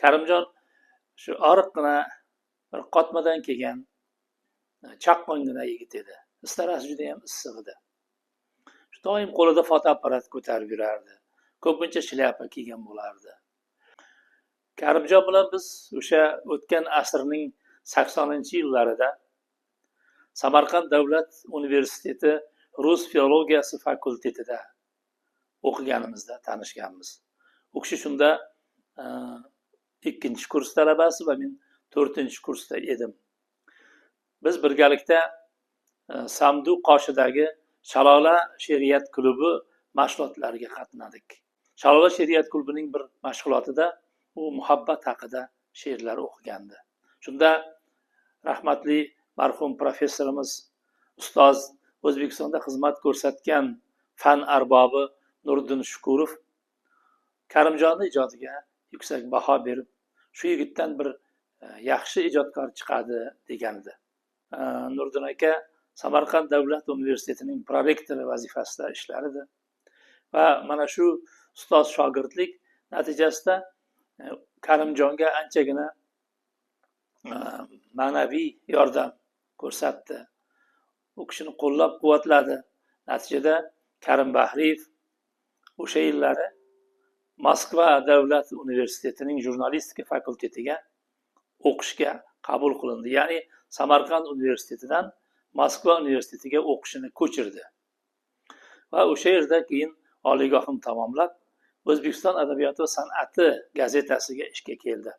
Karimjon shu oriqqina bir qotmadan kelgan chaqqongina yigit edi. Istarasi juda ham issiq edi. Doim qo'lida fotoapparat ko'tarib yurardi. Ko'pincha shlyapa kiygan bo'lardi. Karimjon bilan biz o'sha o'tgan asrning 80-yillarida Samarqand davlat universiteti rus filologiyasi fakultetida o'qiganimizda tanishganmiz. U kishi shunda 2-kurs talabasi va men 4-kursda edim. Biz birgalikda Samdu qoshidagi Shalola she'riyat klubi mashg'ulotlariga qatnadik. Shalola she'riyat klubining bir mashg'ulotida u muhabbat haqida she'rlar o'qigandi. Shunda rahmatli marhum professorimiz ustoz O'zbekistonda xizmat ko'rsatgan fan arbobi Nuriddin Shukurov Karimjonning ijodiga yuksak baho berib, shu yigitdan bir yaxshi ijodkor chiqadi degandi. Nuriddin aka Samarqand davlat universitetining prorektori vazifasida ishlar edi va mana shu ustoz shogirdlik natijasida Karimjonga anchagina ma'naviy yordam ko'rsatdi. U kishini qo'llab-quvvatladi. Natijada Karim Bahriyev o'sha yillari Moskva davlat universitetining jurnalistika fakultetiga o'qishga qabul qilindi. Ya'ni Samarqand universitetidan Moskva universitetiga o'qishini ko'chirdi. Va o'sha yerda keyin oliygohini tamomlab, O'zbekiston adabiyoti va san'ati gazetasiga ishga keldi.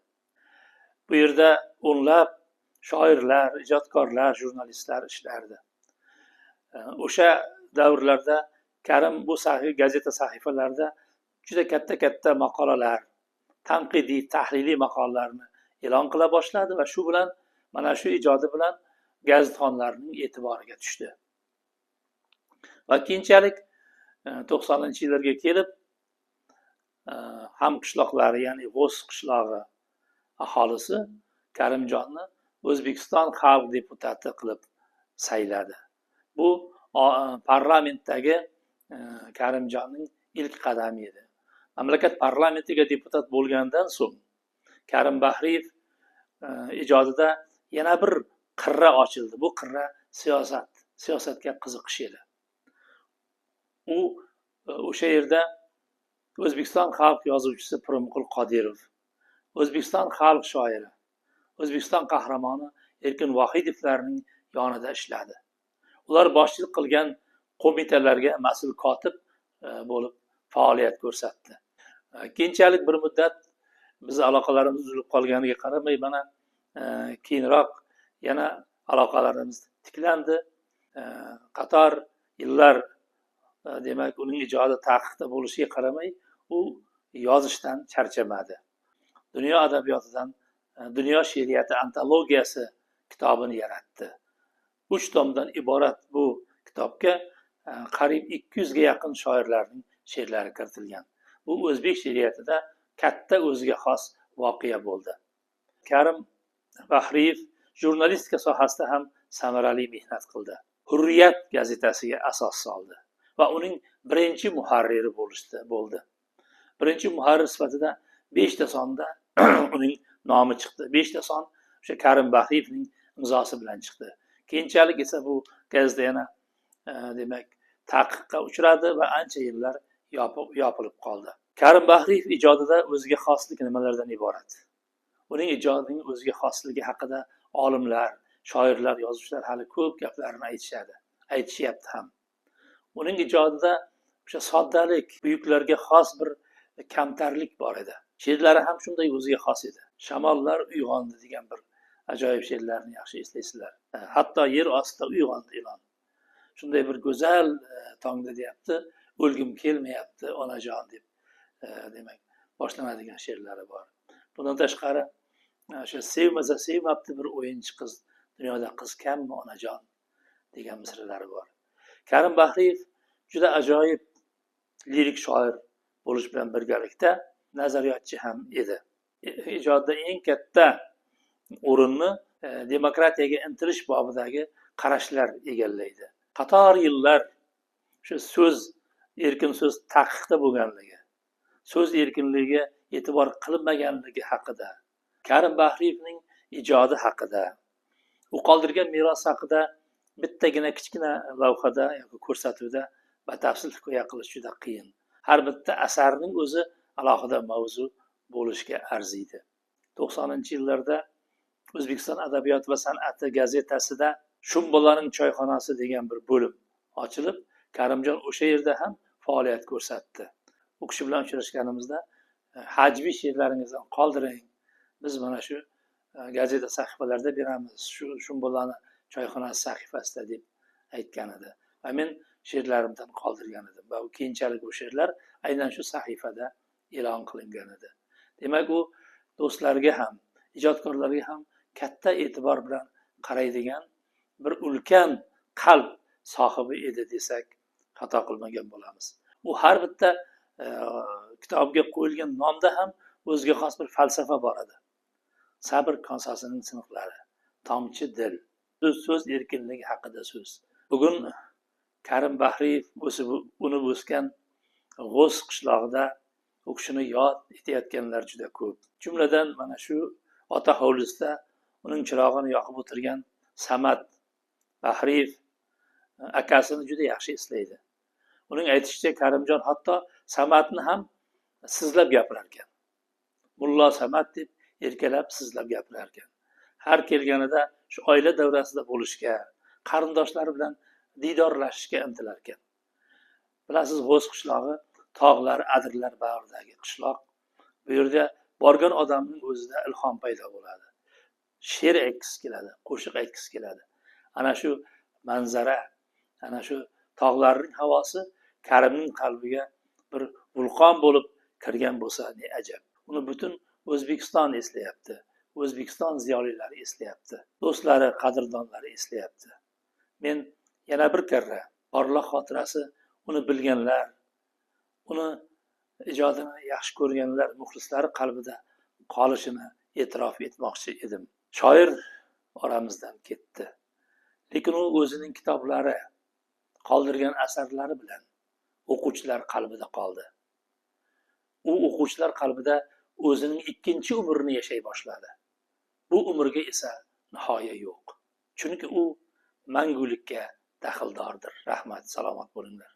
Bu yerda o'nlab shoirlar, ijodkorlar, jurnalistlar ishlardi. O'sha davrlarda Karim bu gazeta sahifalarida juda katta maqolalar, tanqidiy, tahliliy maqolalarni e'lon qila boshladi va shu bilan mana shu ijodi bilan gazetxonlarning e'tiboriga tushdi. Va keyinchalik 90-yillarga kelib ham qishloqlari, ya'ni G'o's qishlog'i aholisi Karimjonni O'zbekiston xalq deputati qilib sayladi. Bu parlamentdagi Karimjonning ilk qadami edi. Mamlakat parlamentiga deputat bo'lgandan so'ng Karim Bahriyev ijodida yana bir qirra ochildi. Bu qirra siyosatga qiziqish edi. U o'sha yerda O'zbekiston xalq yozuvchisi Pirimqul Qodirov, O'zbekiston xalq shoiri, O'zbekiston qahramoni Erkin Vohidovlarning yonida ishladi. Ular boshchilik qilgan qo'mitalarga mas'ul kotib bo'lib faoliyat ko'rsatdi. Keyinchalik bir muddat biz aloqalarimiz uzilib qolganiga qaramay, mana keyinroq yana aloqalarimiz tiklandi. Qator yillar demak uning ijodi taqiqda bo'lishiga qaramay, u yozishdan charchamadi. Dunyo adabiyotidan Dunyo she'riyati antologiyasi kitobini yaratdi. 3 tomdan iborat bu kitobga qariyb 200 ga yaqin shoirlarning she'rlari kiritilgan. Bu o'zbek she'riyatida katta o'ziga xos voqea bo'ldi. Karim Bahriyev jurnalistika sohasida ham samarali mehnat qildi. Hurriyat gazetasiga asos soldi va uning birinchi muharriri bo'ldi. Birinchi muharrir sifatida 5 ta sonda uning nomi chiqdi. 5 ta son o'sha Karim Bahriyevning imzosi bilan chiqdi. Keyinchalik esa bu gazeta yana demak taqiqqa uchradi va ancha yillar yopilib qoldi. Karim Bahriyev ijodida o'ziga xoslik nimalardan iborat? Uning ijodining o'ziga xosligi haqida olimlar, shoirlar, yozuvchilar hali ko'p gaplarni aytishyapti ham. Uning ijodida o'sha soddalik, buyuklarga xos bir kamtarlik bor edi. She'rlari ham shunday o'ziga xos edi. Shamollar uyg'ondi degan bir ajoyib she'rlarni yaxshi eslaysizlar. Hatto yer ostida uyg'ondi ilon. Shunday bir go'zal tongda deyapti, o'lgim kelmayapti onajon deb demak boshlanadigan she'rlari bor. Bundan tashqari o'sha sevmasa sevmabdi bir o'yinchi qiz, dunyoda qiz kammi onajon degan misralari bor. Karim Bahriyev juda ajoyib lirik shoir bo'lish bilan birgalikda nazariyotchi ham edi. Ijodda eng katta o'rinni demokratiyaga intilish bobidagi qarashlar egallaydi. Qator yillar shu erkin so'z taqiqda bo'lganligi, so'z erkinligiga e'tibor qilinmaganligi haqida, Karim Bahriyevning ijodi haqida, u qoldirgan meros haqida bittagina kichkina lavhada yoki ko'rsatuvda batafsil hikoya qilish juda qiyin. Har bitta asarning o'zi alohida mavzu bo'lishga arziydi. 90-yillarda O'zbekiston adabiyot va san'ati gazetasida Shumbolaning choyxonasi degan bir bo'lim ochilib, Karimjon o'sha yerda ham faoliyat ko'rsatdi. U kishi bilan uchrashganimizda hajviy she'rlaringizni qoldiring, biz mana shu gazeta sahifalarida beramiz, shu Shumbolani choyxonasi sahifasida deb aytgan edi. Va men she'rlarimdan qoldirgan edim va keyinchalik bu she'rlar aynan shu sahifada e'lon qilingan edi. Demak, u do'stlarga ham, ijodkorlarga ham katta e'tibor bilan qaraydigan bir ulkan qalb sohibi edi desak xato qilmagan bo'lamiz. U har bitta kitobga qo'yilgan nomda ham o'ziga xos bir falsafa bor edi. Sabr konsasining sinflari, tomchi dil, so'z erkinligi haqida so'z. Bugun Karim Bahriyev o'sib unib o'sgan G'o's qishlog'ida u kishini yod etayotganlar juda ko'p. Jumladan mana shu ota hovlisida uning chirog'ini yoqib o'tirgan Samad Bahriyev akasini juda yaxshi eslaydi. Uning aytishicha, Karimjon hatto Samadni ham sizlab gapirar ekan. Mullo Samad deb erkalab sizlab gapirar ekan. Har kelganida shu oila davrasida bo'lishga, qarindoshlari bilan diydorlashishga intilar ekan. Bilasiz, G'o's qishlog'i tog'lar, adirlar bag'ridagi qishloq. Bu yerda borgan odamning o'zida ilhom paydo bo'ladi. She'r aytgisi keladi, qo'shiq aytgisi keladi. Ana shu manzara, ana shu tog'larning havosi Karimning qalbiga bir vulqon bo'lib kirgan bo'lsa ne ajab. Uni butun O'zbekiston eslayapti. O'zbekiston ziyolilari eslayapti. Do'stlari, qadrdonlari eslayapti. Men yana bir karra porloq xotirasi uni bilganlar, uni ijodini yaxshi ko'rganlar, muxlislari qalbida qolishini e'tirof etmoqchi edim. Shoir oramizdan ketdi. Lekin u o'zining kitoblari, qoldirgan asarlari bilan o'quvchilar qalbida qoldi. U o'quvchilar qalbida o'zining ikkinchi umrini yashay boshladi. Bu umrga esa nihoya yo'q. Chunki u mangulikka daxldordir. Rahmat, salomat bo'linglar.